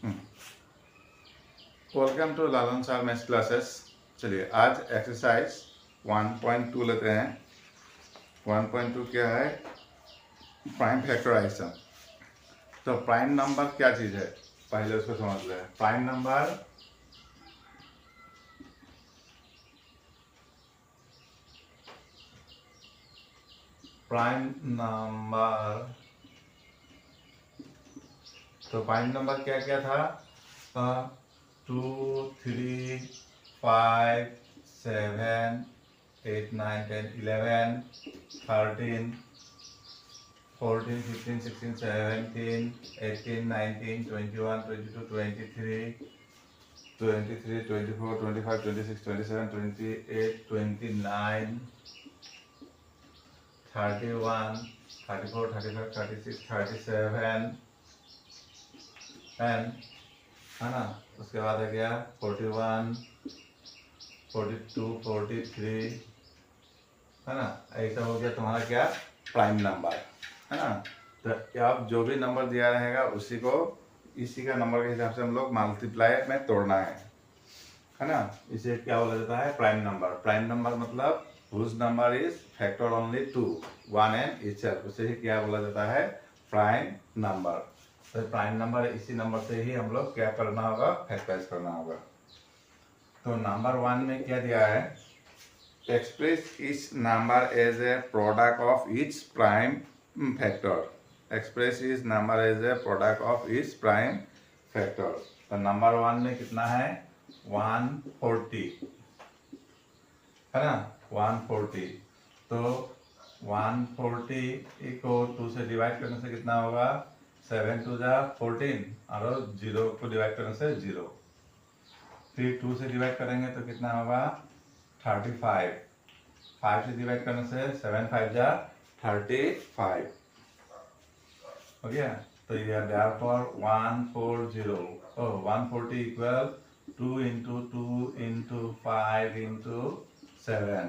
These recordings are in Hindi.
Welcome to Lalan sir maths classes. चलिए आज एक्सरसाइज 1.2 लेते हैं। 1.2 क्या है? Prime factorization. तो प्राइम नंबर क्या चीज़ है, पहले उसको समझ लें। प्राइम नंबर तो प्राइम नंबर क्या क्या था? 2, 3, 5, 7, 8, 9, 10, 11, 13, 14, 15, 16, 17, 18, 19, 21, 22, 23, 24, 25, 26, 27, 28, 29, 31, 34, 35, 36, 37 एंड है ना। उसके बाद है क्या? 41, 42, 43 है ना। ऐसा हो गया तुम्हारा क्या? प्राइम नंबर है ना। तो आप जो भी नंबर दिया रहेगा उसी को इसी का नंबर के हिसाब से हम लोग मल्टीप्लाई में तोड़ना है ना। इसे क्या बोला जाता है? Prime number. प्राइम नंबर मतलब whose number is factor only 2, 1 and itself, उसे ही क्या बोला जाता है? Prime number. तो प्राइम नंबर इसी नंबर से ही हम लोग क्या करना होगा? फैक्टराइज करना होगा। तो नंबर 1 में क्या दिया है? Express each number as a product of each prime factor. Express each number as a product of each prime factor. तो नंबर 1 में कितना है? 140 है ना। 140। तो 140 को 2 से डिवाइड करने से कितना होगा? 7 2 जा 14 और 0 को डिवाइड करने से 0। फिर 2 से डिवाइड करेंगे तो कितना होगा? 35। 5 से डिवाइड करने से 7 5 जा 35 हो गया। तो ये therefore 140 140 equal 2 into 2 into 5 into 7,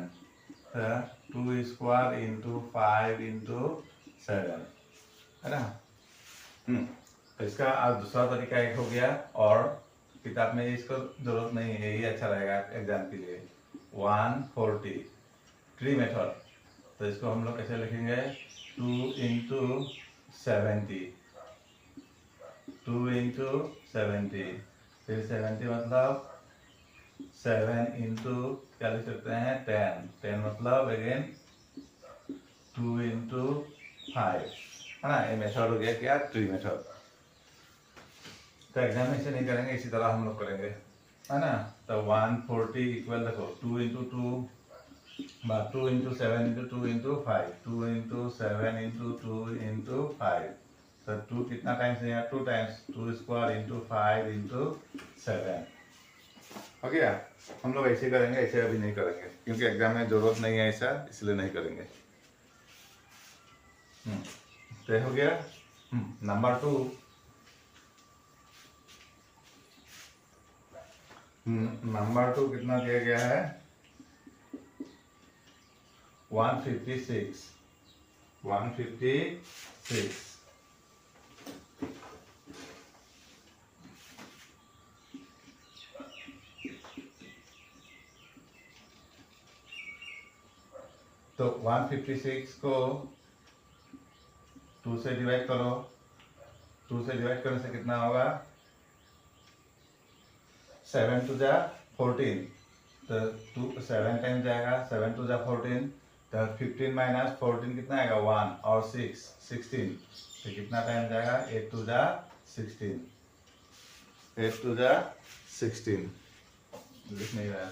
2 square into 5 into 7 है ना। तो इसका आज दूसरा तरीका एक हो गया, और किताब में इसको जरूरत नहीं है, यही अच्छा रहेगा एग्जाम के लिए। 140 ट्री मेथड। तो इसको हम लोग कैसे लिखेंगे? 2 into 70, 2 into 70, फिर 70 मतलब 7 into क्या लिख सकते हैं? 10, 10 मतलब अगेन 2 into 5 है ना। ये मेथड हो गया क्या? Tree method. तो एग्जाम में इसे नहीं करेंगे, इसी तरह हम लोग करेंगे है ना। तो 140 इक्वल देखो 2 into 2 2 into 7 into 2 into 5, 2 into 7 into 2 into 5। तो 2 कितना टाइम्स है? 2 टाइम्स। 2 स्क्वायर into 5 into 7 हो गया। हम लोग ऐसे करेंगे, ऐसे अभी नहीं करेंगे क्योंकि एग्जाम में जरूरत नहीं है ऐसा, इसलिए नहीं करेंगे। तो हो गया नंबर 2। नंबर 2 कितना दिया गया है? 156। 156 तो 156 को 2 से डिवाइड करो। 2 से डिवाइड करने से कितना होगा? 7 2 जा 14, तो 7 टाइम जाएगा। 7 2 जा 14, तो 15 माइनस 14 कितना आएगा? 1 और 6 16, तो कितना टाइम जाएगा? 8 2 जा 16, 8 2 जा 16। लिख नहीं रहा है।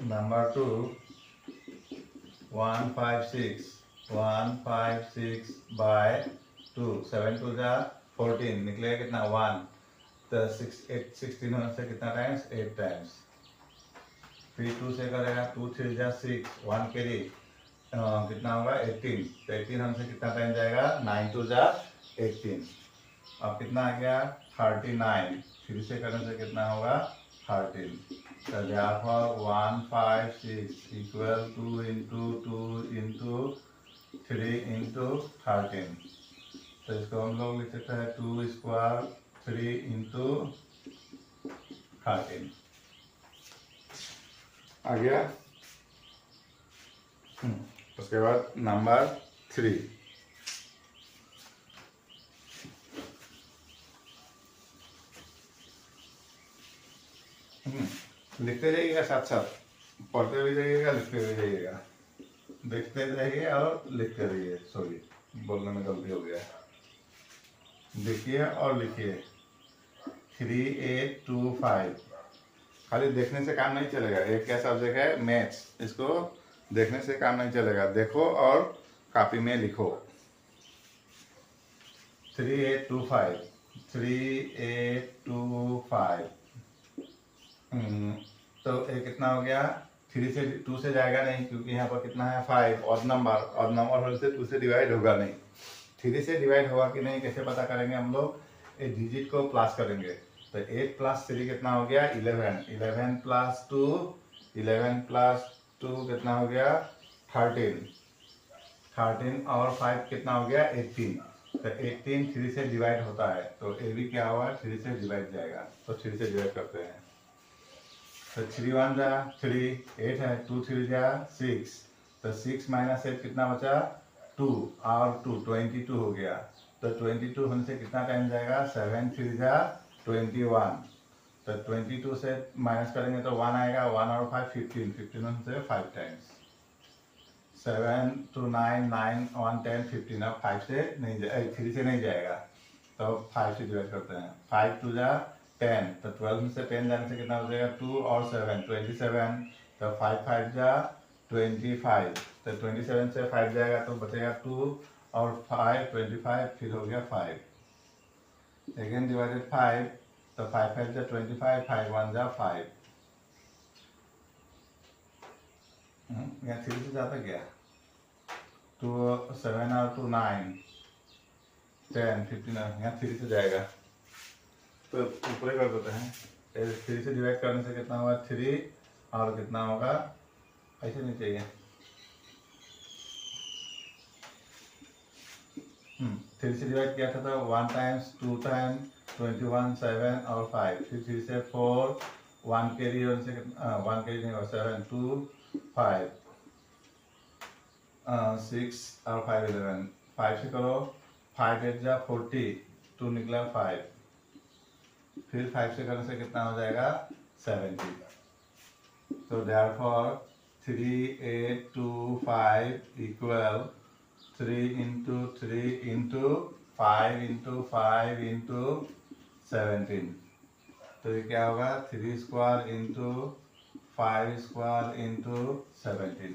नंबर 2 156 बाय 2, 7 2 जा 14, निकलेगा कितना? 1। तो 16 होने से कितना टाइम्स? 8 टाइम्स। फिर 2 से करेगा 2 3 जा 6, 1 कैरी कितना होगा? 18। तो 18 हमसे कितना टाइम जाएगा? 9 2 जा 18। अब कितना आ गया? 39। फिर से करने से कितना होगा? 13। So therefore 156 equal 2 into 2 into 3 into 13। तो इसको हम लोग लिख सकते हैं 2 स्क्वायर 3 into 13 आ गया। उसके बाद नंबर 3, लिखते जाइएगा, साथ साथ पढ़ते भी जाइएगा, लिखते भी जाइएगा, देखते जाइए और लिखते रहिए। सॉरी, बोलने में गलती हो गया। देखिए और लिखिए 3825। खाली देखने से काम नहीं चलेगा, एक क्या सब्जेक्ट है मैथ्स, इसको देखने से काम नहीं चलेगा, देखो और कॉपी में लिखो। 3825 3825। तो ये कितना हो गया? 3 से 2 से जाएगा नहीं, क्योंकि यहाँ पर कितना है 5, और नंबर होने से 2 से डिवाइड होगा नहीं। 3 से डिवाइड होगा कि नहीं कैसे पता करेंगे हम लोग? एक डिजिट को प्लस करेंगे। तो 8 + 3 कितना हो गया? 11। 11 + 2 11 + 2 कितना हो गया? 13। 13 और 5 कितना हो गया? 18। तो 18 3 से डिवाइड होता है, तो ये भी क्या हुआ? 3 से डिवाइड जाएगा, तो 3 से डिवाइड करते हैं। तो 3 1 जा 3, 8 है, 2 3 जा 6। तो 6 - 8 कितना बचा? 2 और 2 22 हो गया। तो 22 होने से कितना टाइम जाएगा? 7 3 जा 21। तो 22 से माइनस करेंगे तो 1 आएगा, 1 और 5 15, 15 होने से 5 टाइम्स। 7 2 9 9 1 10 15। अब 5 से नहीं 3 से नहीं जाएगा, तो 5 से डिवाइड करते हैं। 5 2 जा 10। तो 12 में से 10 जाने से कितना हो जाएगा? 2 और 7 27। तो 5 5 जा 25। तो 27 से 5 जाएगा तो बचेगा 2 और 5 25, फिर हो गया 5। Again divided 5। तो 5 5 जा 25, 5 1 जा 5। यहाँ 3 से जाता क्या? 2 7 और 2 9 10 15, यहाँ 3 से जाएगा, तो ऊपर कर देते हैं। 3 से डिवाइड करने से कितना होगा? 3 और कितना होगा? ऐसे नहीं चाहिए। 3 से डिवाइड किया था तो 1 टाइम्स 2 टाइम्स 21 7 और 5, फिर 3 से 4 1 कैरी होने से 1 कैरी नहीं होगा, 7 2 5 6 और 5 11। 5 से करो, 5 8 जा 40, 2 निकला 5, फिर 5 से करने से कितना हो जाएगा? 70। तो therefore 3825 equal 3 into 3 into 5 into 5 into 17। तो ये क्या होगा? 3 square into 5 square into 17।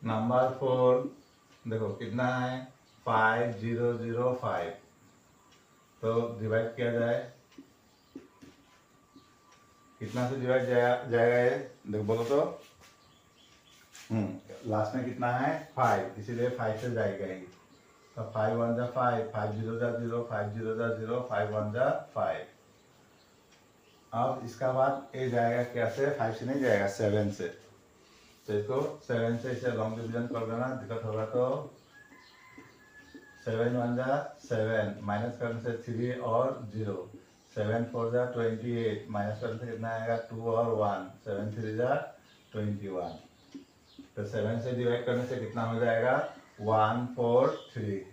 Number 4 देखो कितना है? 5005। तो डिवाइड किया जाए, कितना से डिवाइड जाएगा ये? देखो बोलो तो। लास्ट में कितना है? 5, इसीलिए 5 से जाएगा ही। तो 5 1 जा 5, 5 0 जा 0, 5 0 जा 0, 5 1 जा 5। अब इसका बाद ये जाएगा कैसे? 5 से नहीं जाएगा, 7 से। तो इसको 7 से इसे लॉन्ग डिवीजन कर देना, दिक्कत होगा तो 7 1 जा 7, माइनस करने से 3 और 0, 7 4 जा 28, माइनस करने से कितना आएगा? 2 और 1, 7 3 जा 21। तो 7 से डिवाइड करने से कितना हो जाएगा? 1 4 3।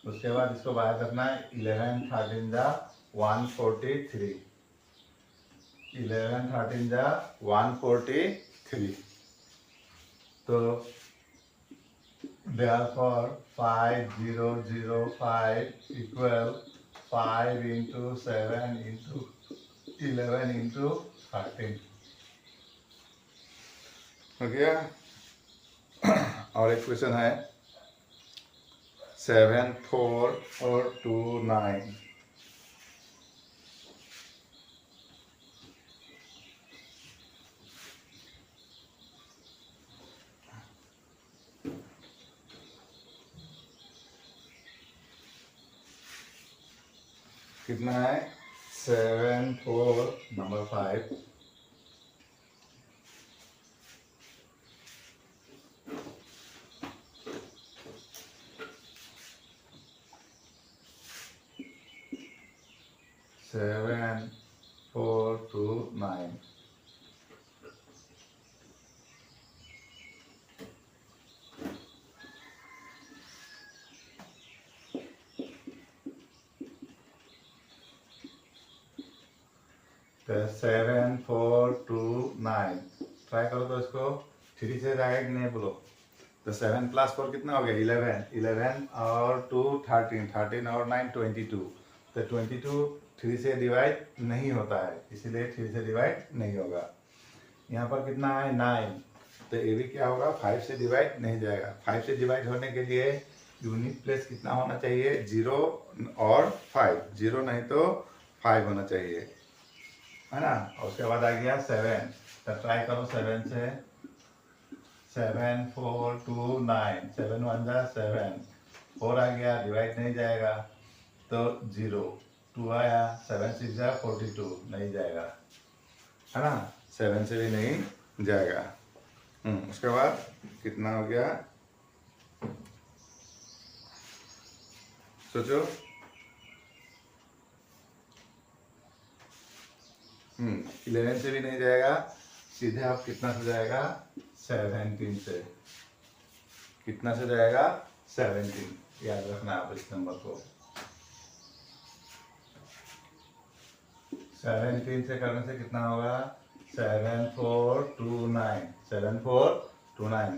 उसके बाद इसको बाहर रखना है, 11 13 जा 143, 11 13 जा 143। तो therefore 5005 equal 5 into 7 into 11 into 13 हो गया। और एक क्वेश्चन है 7 4 और 2 9। कितना है 7 4 नंबर 5 7 4 2 9 तो 7 4 2 9 ट्राई करो तो इसको 3 से जाएगा कि नहीं बोलो। तो 7 प्लस 4 कितना हो गया 11 11 और 2 13 13 और 9 22। तो 22 3 से डिवाइड नहीं होता है, इसीलिए 3 से डिवाइड नहीं होगा। यहाँ पर कितना है 9, तो ये भी क्या होगा 5 से डिवाइड नहीं जाएगा। 5 से डिवाइड होने के लिए यूनिट प्लेस कितना होना चाहिए 0 और 5, 0 नहीं तो 5 होना चाहिए, है ना। और उसके बाद आ गया 7, तो ट्राई करो 7 से। 7 4 2 9 7 1 जा 7 4 आ गया, डिवाइड नहीं जाएगा तो 0 2 आया, 7 6 जा 42 नहीं जाएगा, है ना। 7 से भी नहीं जाएगा। उसके बाद कितना हो गया सोचो। 11 से भी नहीं जाएगा, सीधे आप कितना से जाएगा 17 से। कितना से जाएगा 17, याद रखना आप इस नंबर को। 17 से करने से कितना होगा 7 4 2 9 7 4 2 9।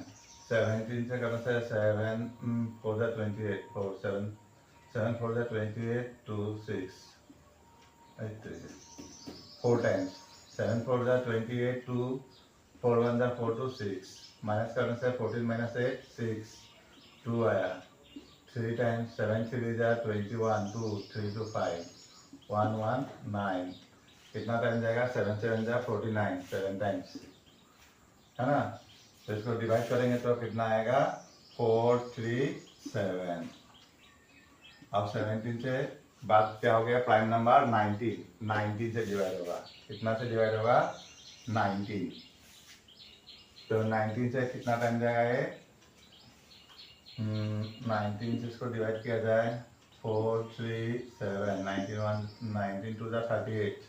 17 से करने से 7 4 जा 28 4 7 7 4 जा 28 2 6 4 टाइम्स 7 4 जा 28 2 4 1 जा 4 2 6 माइनस करने से 14 माइनस 8 6 2 आया। 3 टाइम्स 7 3 जा 21 2 3 2 5 1 1 9। कितना टाइम जाएगा 7 7 जा 49 7 टाइम्स, है ना। तो इसको डिवाइड करेंगे तो कितना आएगा 4 3 7। अब 17 से बाद क्या हो गया प्राइम नंबर 19 से डिवाइड होगा। कितना से डिवाइड होगा 19। तो 19 से कितना टाइम जाएगा ये 19 से इसको डिवाइड किया जाए 4 3 7 19 2 जा 38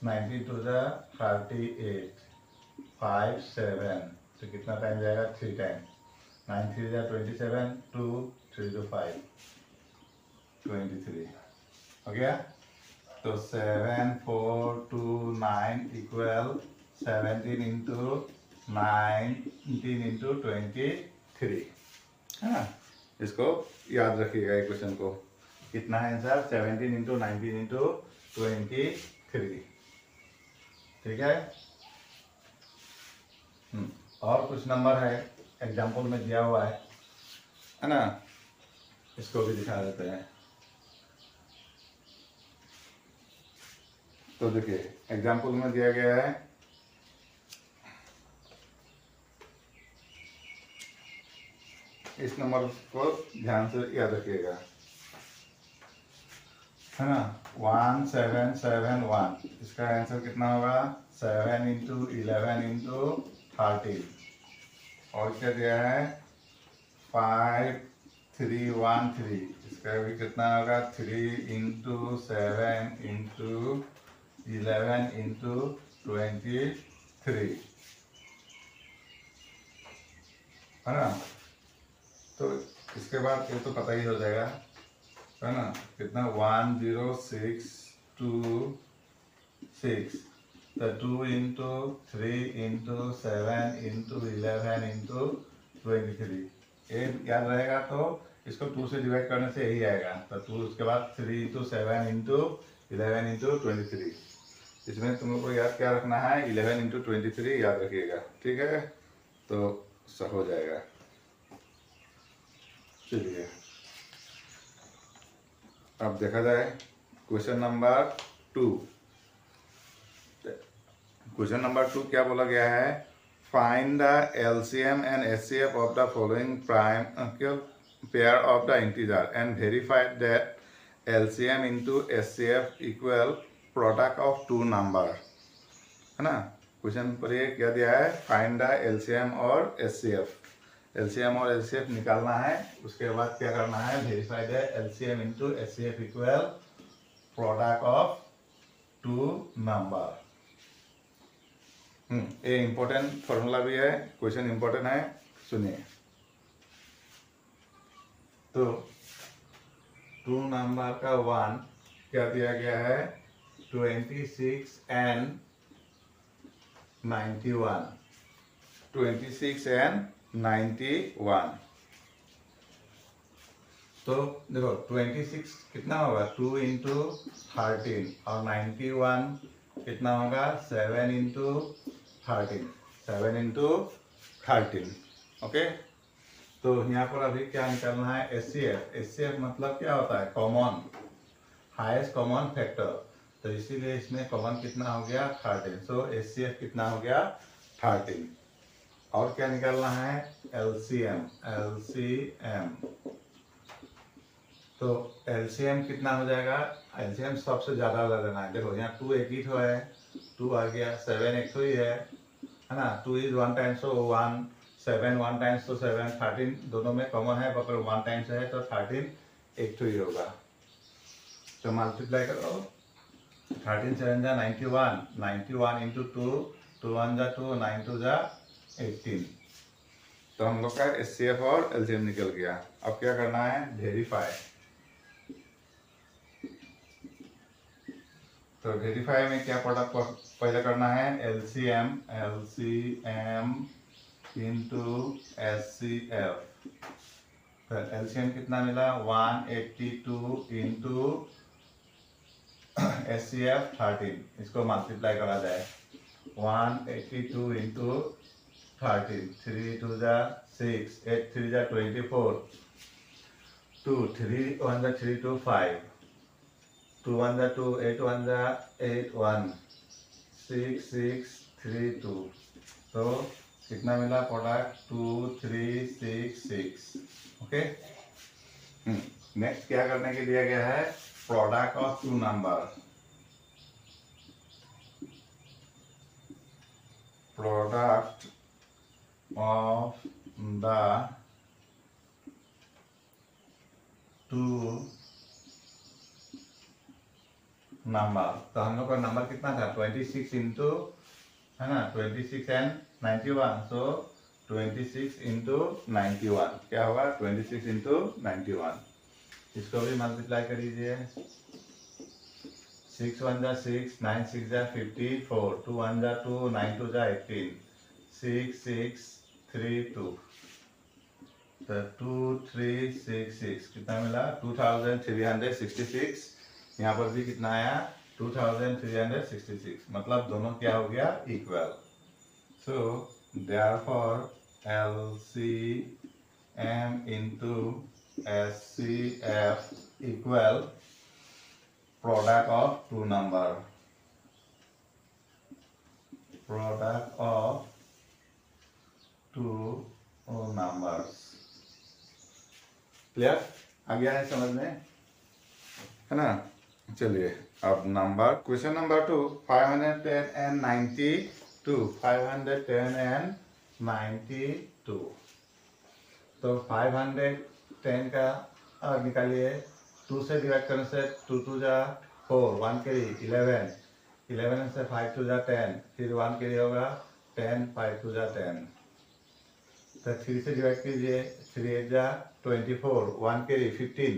19 2 जा 38 5 7। तो कितना टाइम जाएगा 3 टाइम 9 3 जा 27 2 3 2 5 23 हो गया। तो 7 4 2 9 इक्वल 17 इंटू 19 इंटू 23, है ना। इसको याद रखिएगा इक्वेशन को। कितना है आंसर 17 इंटू 19 इंटू 23, ठीक है। और कुछ नंबर है एग्जाम्पल में दिया हुआ है ना, इसको भी दिखा देते हैं। तो देखिए एग्जाम्पल में दिया गया है इस नंबर को ध्यान से याद रखिएगा, है ना। 1 7 7 1। इसका आंसर कितना होगा 7 इंटू 11 इंटू 13। और क्या दिया है 5 3 1 3। इसका भी कितना होगा 3 इंटू 7 इंटू 11 इंटू 23, है ना। तो इसके बाद ये तो पता ही हो जाएगा, है ना। कितना 1 0 6 2 6। तो 2 इंटू 3 इंटू 7 इंटू 11 इंटू 23। ये याद रहेगा तो इसको 2 से डिवाइड करने से यही आएगा। तो 2 उसके बाद 3 इंटू 7 इंटू 11 इंटू 23। इसमें तुम लोग को याद क्या रखना है 11 इंटू 23 याद रखिएगा, ठीक है। तो सब हो जाएगा। चलिए अब देखा जाए क्वेश्चन नंबर 2। क्वेश्चन नंबर 2 क्या बोला गया है find the LCM and HCF of the following prime pair of the integer and verify that LCM into SCF equal product of two number, है ना। क्वेश्चन पर ये क्या दिया है, फाइंड द LCM और SCF। LCM और SCF निकालना है, उसके बाद क्या करना है, verify the LCM into SCF equal product of two number. ये इंपॉर्टेंट फॉर्मूला भी है, क्वेश्चन इंपॉर्टेंट है, सुनिए। तो टू नंबर का 1 क्या दिया गया है, 26 and 91, 26 and 91। तो देखो 26 कितना होगा, 2 इंटू 13 और 91 कितना होगा, 7 इंटू 13, 7 इंटू 13। ओके, तो यहाँ पर अभी क्या निकालना है, SCF। SCF मतलब क्या होता है, कॉमन, हाईएस्ट कॉमन फैक्टर। तो इसीलिए इसमें कॉमन कितना हो गया, 13। सो SCF कितना हो गया, 13। और क्या निकालना है, LCM। LCM तो LCM कितना हो जाएगा, LCM सबसे ज्यादा लेना है। देखो यहाँ 2 एक ही तो है, 2 आ गया, 7 एक तो ही है ना। 2 इज 1 टाइम्स तो 1, 7 1 टाइम्स तो 7, 13 दोनों में कॉमन है, पर 1 टाइम्स है तो 13 एक तो ही होगा। तो मल्टीप्लाई करो, 13 7 जा 91, 91 इंटू 2, 2 1 जा 2, 9 2 जा 18। तो हम लोग का SCF और LCM निकल गया। अब क्या करना है, वेरीफाई। तो वेरीफाई में क्या प्रोडक्ट पहले करना है, LCM इंटू SCF। तो LCM कितना मिला, 182 इंटू SCF 13। इसको मल्टीप्लाई करा जाए, 182 इंटू 13, 3 2 जा 6, 8 3 जा 24, 2 3 1 जा 3 2 5, 2 1 जा 2, 8 1 जा 8 1, 6 6 3 2। तो कितना मिला प्रोडक्ट, 2 3 6 6। ओके, नेक्स्ट क्या करने के दिया गया है, product of two number. Product of the two number. तो हम लोग का नंबर कितना था, 26 इंटू, है ना, 26 एंड 91। सो 26 इंटू 91 क्या होगा, 26 इंटू 91। इसको भी मल्टीप्लाई कर दीजिए, 6 1 जा 6, 9 6 जा 54, 2 1 जा 2, 9 2 जा 18, 6 6 3 2। तो 2 3 6 6 कितना मिला, 2366। यहाँ पर भी कितना आया, 2366। मतलब दोनों क्या हो गया, equal. So therefore LCM into SCF equal product of two number. Product of two numbers. Clear, आ गया है समझ में, है ना। चलिए अब number, question number 2, 510 and 92, 510 and 92। तो 510 का निकालिए, 2 से डिवाइड करने से 2 2 जा 4, 1 के लिए 11, 11 से 5 2 जा 10, फिर 1 के लिए होगा 10, 5 2 जा 10। तो 3 से डिवाइड कीजिए, 3 8 जा 24, 1 के लिए 15,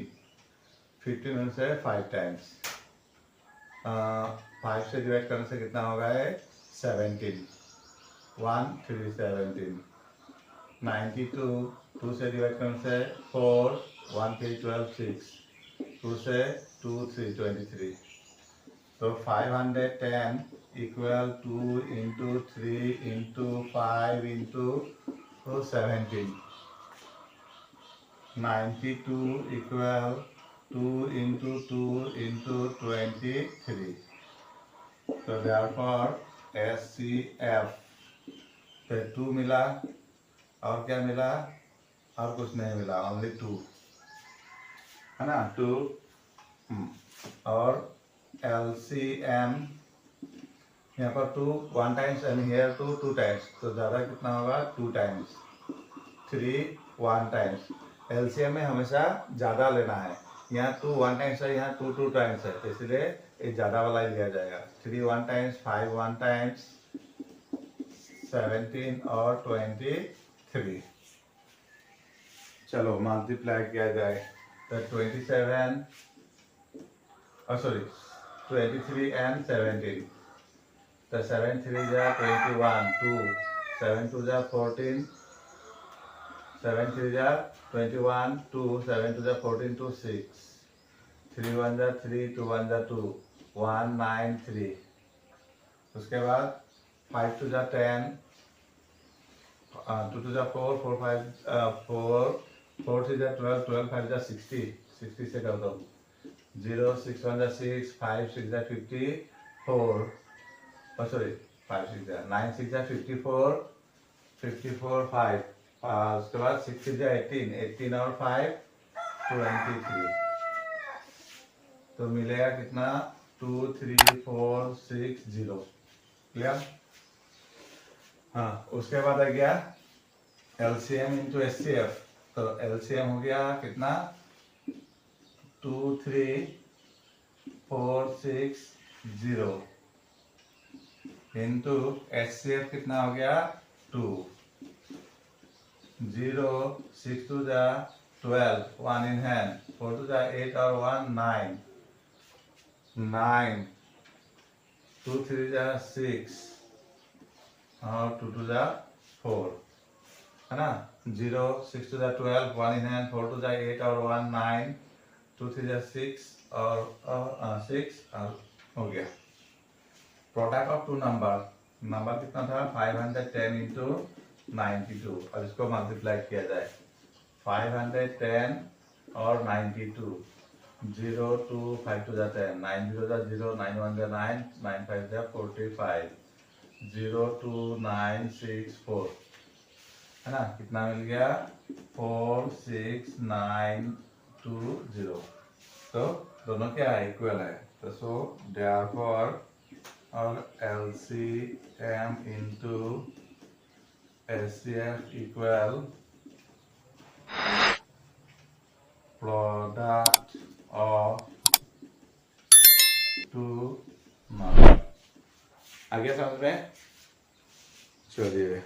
15 में से 5 टाइम्स, 5 से डिवाइड करने से कितना होगा है, 17, 1 3 17, 92, 2 से डिवाइड करने से 4, 1 के 12 6, 2 से 2 3 23। तो 510 equal 2 into 3 into 5 into 17, 92 equal 2 into 2 into 23। तो देयरफॉर SCF पे 2 मिला, और क्या मिला, और कुछ नहीं मिला, ओनली 2, है ना, 2 और LCM यहाँ पर 2 1 टाइम्स एंड हियर 2 टाइम्स, तो ज़्यादा कितना होगा 2 टाइम्स, 3 1 टाइम्स। LCM में हमेशा ज़्यादा लेना है, यहाँ 2 1 टाइम्स है, यहाँ 2 टाइम्स है, तो इसलिए ये ज़्यादा वाला लिया जाएगा। 3 1 टाइम्स, 5 1 टाइम्स, 17 और 23। चलो मल्टीप्लाई किया जाए तो 27 23 एंड 17, तो 7 3 जा 21, 2 7 2 जा 14, 7 3 जा 21, 2 7 2 जा 14, 2 6, 3 1 जा 3, 2 1 जा 2, 1 9 3। उसके बाद 5 2 जा 10, 2 2 जा 4, 4 5 4 4 3 जा 12, 12 5 जा 60, 60 से कर दो। 0 6 1 जा 6, 5 6 जा 54, 5 6 जा 9 6 जा 54, 54 5, उसके बाद 6 6 जा 18, 18 और 5 23, तो मिलेगा कितना 2 3 4 6 0। क्लियर? हाँ, उसके बाद आ गया LCM इंटू SCF, तो LCM हो गया कितना 2 3 4 6 0 इंटू SCF कितना हो गया 2, 0 6 2 जा 12, 1 in hand, 4 2 जा 8 और 1 9, 9 2 3 जा 6 और 2 2 जा 4, है ना। 0 6 2 जा 12, 1 in hand, 4 2 जा 8 और 1 9, 2 3 जा 6 और 6 और हो गया। प्रोडक्ट ऑफ 2 नंबर कितना था 510 इंटू 92, और इसको मल्टीप्लाई किया जाए 510 और 92, 0 2 5 2 जा 10, 9 0 जा 0, 9 1 जा 9, 9 5 जा 45, 0 2 9 6 4, है ना। कितना मिल गया 4 6 9 2 0, तो दोनों क्या है इक्वल है, तो सो देयरफॉर और LCM into SCF equal product of 2 number. आ गया समझ में? चलिए।